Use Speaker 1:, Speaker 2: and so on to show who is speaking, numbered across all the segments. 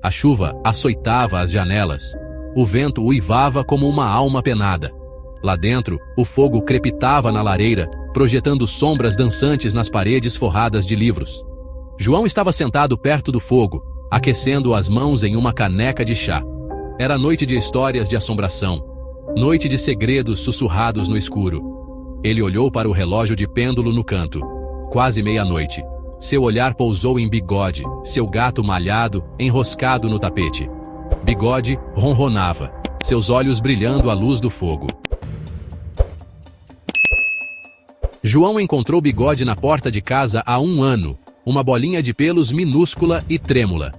Speaker 1: A chuva açoitava as janelas. O vento uivava como uma alma penada. Lá dentro, o fogo crepitava na lareira, projetando sombras dançantes nas paredes forradas de livros. João estava sentado perto do fogo, aquecendo as mãos em uma caneca de chá. Era noite de histórias de assombração, noite de segredos sussurrados no escuro. Ele olhou para o relógio de pêndulo no canto. Quase meia-noite. Seu olhar pousou em Bigode, seu gato malhado, enroscado no tapete. Bigode ronronava, seus olhos brilhando à luz do fogo. João encontrou Bigode na porta de casa há 1 ano, uma bolinha de pelos minúscula e trêmula.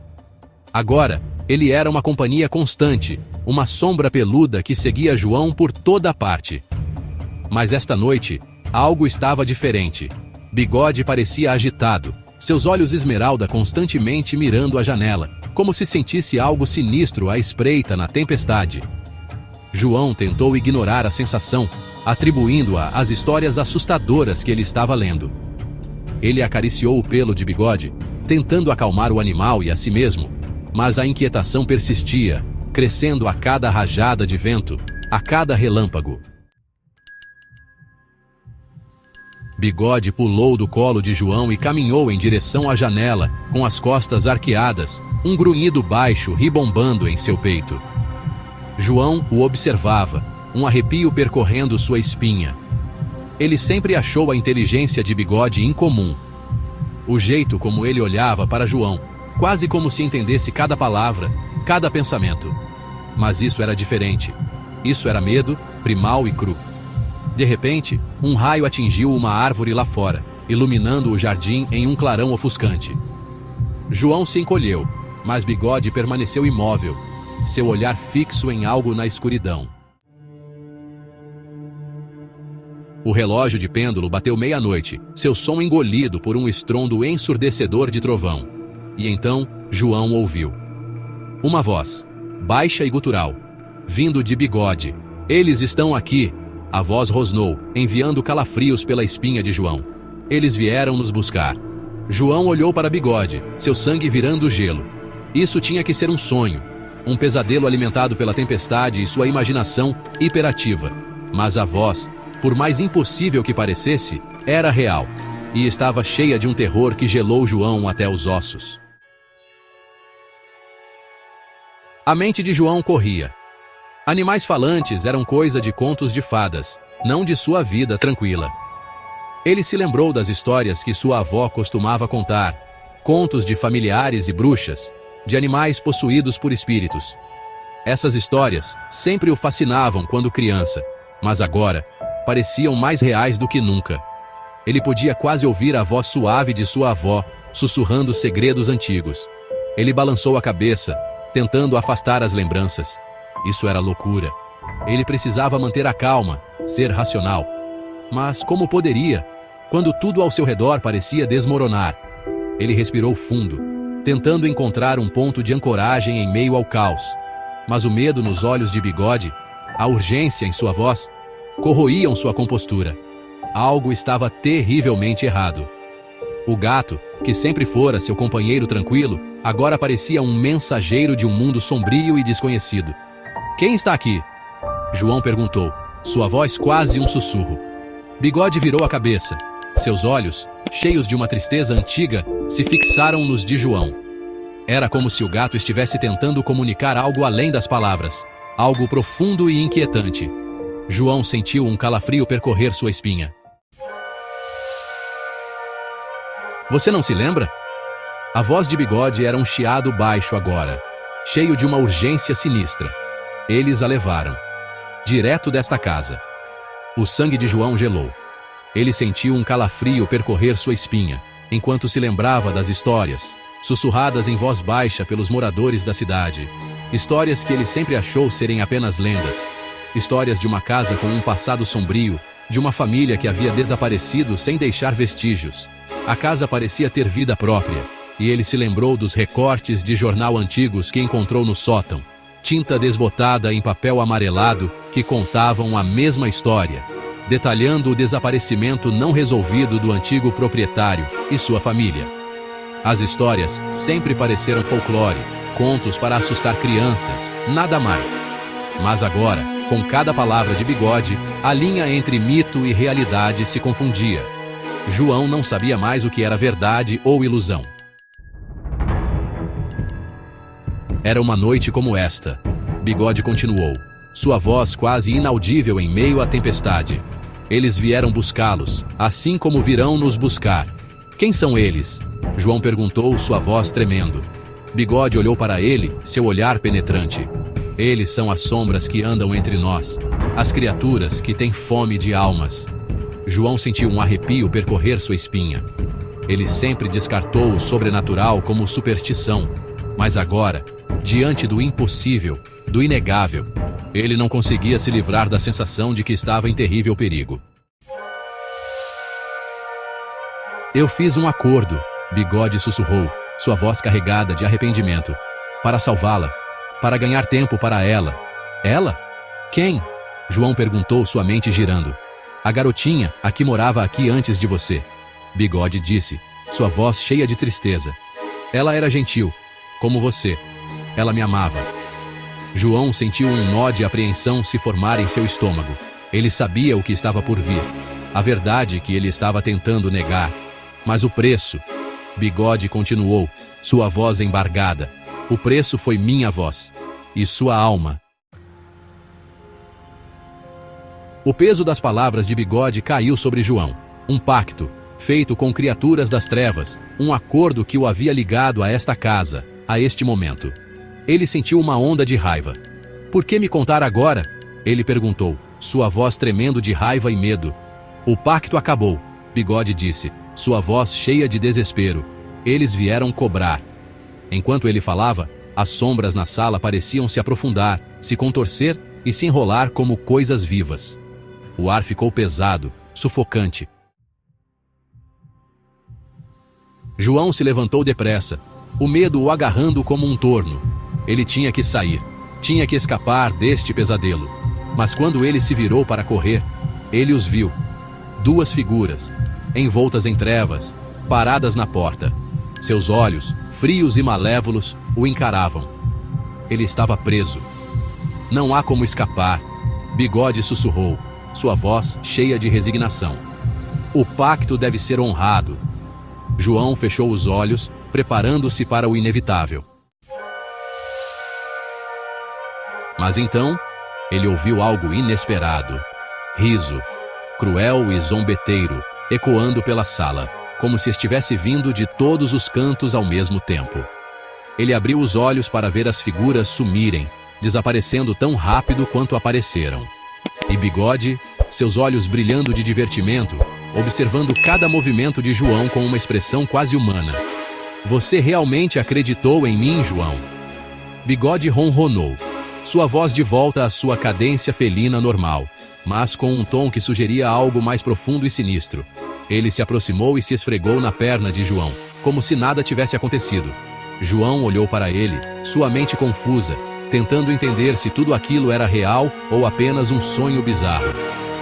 Speaker 1: Agora, ele era uma companhia constante, uma sombra peluda que seguia João por toda parte. Mas esta noite, algo estava diferente. Bigode parecia agitado, seus olhos esmeralda constantemente mirando a janela, como se sentisse algo sinistro à espreita na tempestade. João tentou ignorar a sensação, atribuindo-a às histórias assustadoras que ele estava lendo. Ele acariciou o pelo de Bigode, tentando acalmar o animal e a si mesmo, mas a inquietação persistia, crescendo a cada rajada de vento, a cada relâmpago. Bigode pulou do colo de João e caminhou em direção à janela, com as costas arqueadas, um grunhido baixo ribombando em seu peito. João o observava, um arrepio percorrendo sua espinha. Ele sempre achou a inteligência de Bigode incomum. O jeito como ele olhava para João, quase como se entendesse cada palavra, cada pensamento. Mas isso era diferente. Isso era medo, primal e cru. De repente, um raio atingiu uma árvore lá fora, iluminando o jardim em um clarão ofuscante. João se encolheu, mas Bigode permaneceu imóvel, seu olhar fixo em algo na escuridão. O relógio de pêndulo bateu meia-noite, seu som engolido por um estrondo ensurdecedor de trovão. E então, João ouviu uma voz, baixa e gutural, vindo de Bigode. "Eles estão aqui!" A voz rosnou, enviando calafrios pela espinha de João. Eles vieram nos buscar. João olhou para Bigode, seu sangue virando gelo. Isso tinha que ser um sonho, um pesadelo alimentado pela tempestade e sua imaginação hiperativa. Mas a voz, por mais impossível que parecesse, era real, e estava cheia de um terror que gelou João até os ossos. A mente de João corria. Animais falantes eram coisa de contos de fadas, não de sua vida tranquila. Ele se lembrou das histórias que sua avó costumava contar, contos de familiares e bruxas, de animais possuídos por espíritos. Essas histórias sempre o fascinavam quando criança, mas agora pareciam mais reais do que nunca. Ele podia quase ouvir a voz suave de sua avó, sussurrando segredos antigos. Ele balançou a cabeça, tentando afastar as lembranças. Isso era loucura. Ele precisava manter a calma, ser racional. Mas como poderia, quando tudo ao seu redor parecia desmoronar? Ele respirou fundo, tentando encontrar um ponto de ancoragem em meio ao caos. Mas o medo nos olhos de Bigode, a urgência em sua voz, corroíam sua compostura. Algo estava terrivelmente errado. O gato, que sempre fora seu companheiro tranquilo, agora parecia um mensageiro de um mundo sombrio e desconhecido. "Quem está aqui?" João perguntou, sua voz quase um sussurro. Bigode virou a cabeça. Seus olhos, cheios de uma tristeza antiga, se fixaram nos de João. Era como se o gato estivesse tentando comunicar algo além das palavras, algo profundo e inquietante. João sentiu um calafrio percorrer sua espinha. "Você não se lembra?" A voz de Bigode era um chiado baixo agora, cheio de uma urgência sinistra. Eles a levaram direto desta casa. O sangue de João gelou. Ele sentiu um calafrio percorrer sua espinha, enquanto se lembrava das histórias, sussurradas em voz baixa pelos moradores da cidade. Histórias que ele sempre achou serem apenas lendas. Histórias de uma casa com um passado sombrio, de uma família que havia desaparecido sem deixar vestígios. A casa parecia ter vida própria, e ele se lembrou dos recortes de jornal antigos que encontrou no sótão. Tinta desbotada em papel amarelado que contavam a mesma história, detalhando o desaparecimento não resolvido do antigo proprietário e sua família. As histórias sempre pareceram folclore, contos para assustar crianças, nada mais. Mas agora, com cada palavra de Bigode, a linha entre mito e realidade se confundia. João não sabia mais o que era verdade ou ilusão. Era uma noite como esta. Bigode continuou, sua voz quase inaudível em meio à tempestade. Eles vieram buscá-los, assim como virão nos buscar. Quem são eles? João perguntou, sua voz tremendo. Bigode olhou para ele, seu olhar penetrante. Eles são as sombras que andam entre nós, as criaturas que têm fome de almas. João sentiu um arrepio percorrer sua espinha. Ele sempre descartou o sobrenatural como superstição, mas agora, diante do impossível, do inegável, ele não conseguia se livrar da sensação de que estava em terrível perigo. Eu fiz um acordo, Bigode sussurrou, sua voz carregada de arrependimento. Para salvá-la, para ganhar tempo para ela. Ela? Quem? João perguntou, sua mente girando. A garotinha, a que morava aqui antes de você. Bigode disse, sua voz cheia de tristeza. Ela era gentil, como você. Ela me amava. João sentiu um nó de apreensão se formar em seu estômago. Ele sabia o que estava por vir. A verdade que ele estava tentando negar. Mas o preço... Bigode continuou, sua voz embargada. O preço foi minha voz. E sua alma. O peso das palavras de Bigode caiu sobre João. Um pacto, feito com criaturas das trevas. Um acordo que o havia ligado a esta casa, a este momento. Ele sentiu uma onda de raiva. Por que me contar agora? Ele perguntou, sua voz tremendo de raiva e medo. O pacto acabou, Bigode disse, sua voz cheia de desespero. Eles vieram cobrar. Enquanto ele falava, as sombras na sala pareciam se aprofundar, se contorcer e se enrolar como coisas vivas. O ar ficou pesado, sufocante. João se levantou depressa, o medo o agarrando como um torno. Ele tinha que sair, tinha que escapar deste pesadelo. Mas quando ele se virou para correr, ele os viu. Duas figuras, envoltas em trevas, paradas na porta. Seus olhos, frios e malévolos, o encaravam. Ele estava preso. Não há como escapar, Bigode sussurrou, sua voz cheia de resignação. O pacto deve ser honrado. João fechou os olhos, preparando-se para o inevitável. Mas então, ele ouviu algo inesperado. Riso, cruel e zombeteiro, ecoando pela sala, como se estivesse vindo de todos os cantos ao mesmo tempo. Ele abriu os olhos para ver as figuras sumirem, desaparecendo tão rápido quanto apareceram. E Bigode, seus olhos brilhando de divertimento, observando cada movimento de João com uma expressão quase humana. Você realmente acreditou em mim, João? Bigode ronronou, sua voz de volta à sua cadência felina normal, mas com um tom que sugeria algo mais profundo e sinistro. Ele se aproximou e se esfregou na perna de João, como se nada tivesse acontecido. João olhou para ele, sua mente confusa, tentando entender se tudo aquilo era real ou apenas um sonho bizarro.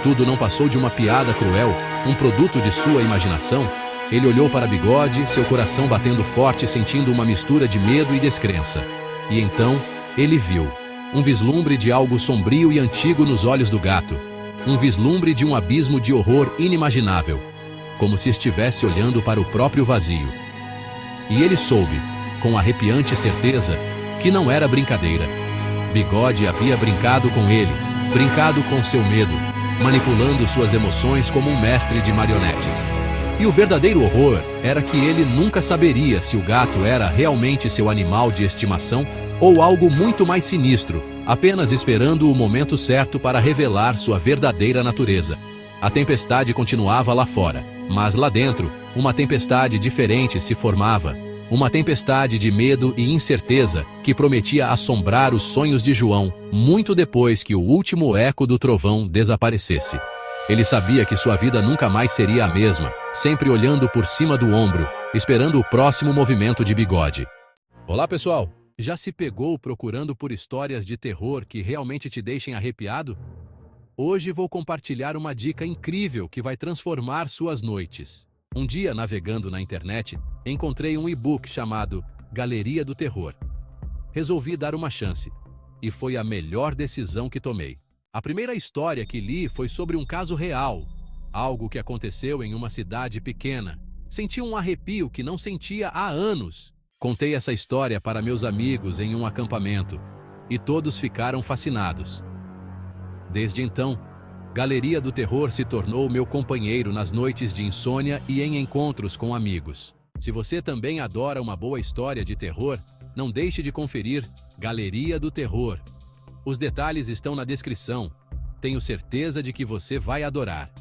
Speaker 1: Tudo não passou de uma piada cruel, um produto de sua imaginação? Ele olhou para Bigode, seu coração batendo forte, sentindo uma mistura de medo e descrença. E então, ele viu um vislumbre de algo sombrio e antigo nos olhos do gato. Um vislumbre de um abismo de horror inimaginável, como se estivesse olhando para o próprio vazio. E ele soube, com arrepiante certeza, que não era brincadeira. Bigode havia brincado com ele, brincado com seu medo, manipulando suas emoções como um mestre de marionetes. E o verdadeiro horror era que ele nunca saberia se o gato era realmente seu animal de estimação ou algo muito mais sinistro, apenas esperando o momento certo para revelar sua verdadeira natureza. A tempestade continuava lá fora, mas lá dentro, uma tempestade diferente se formava. Uma tempestade de medo e incerteza que prometia assombrar os sonhos de João muito depois que o último eco do trovão desaparecesse. Ele sabia que sua vida nunca mais seria a mesma, sempre olhando por cima do ombro, esperando o próximo movimento de Bigode. Olá, pessoal! Já se pegou procurando por histórias de terror que realmente te deixem arrepiado? Hoje vou compartilhar uma dica incrível que vai transformar suas noites. Um dia, navegando na internet, encontrei um e-book chamado Galeria do Terror. resolvi dar uma chance. E foi a melhor decisão que tomei. A primeira história que li foi sobre um caso real, algo que aconteceu em uma cidade pequena. Senti um arrepio que não sentia há anos. Contei essa história para meus amigos em um acampamento, e todos ficaram fascinados. Desde então, Galeria do Terror se tornou meu companheiro nas noites de insônia e em encontros com amigos. Se você também adora uma boa história de terror, não deixe de conferir Galeria do Terror. Os detalhes estão na descrição. Tenho certeza de que você vai adorar.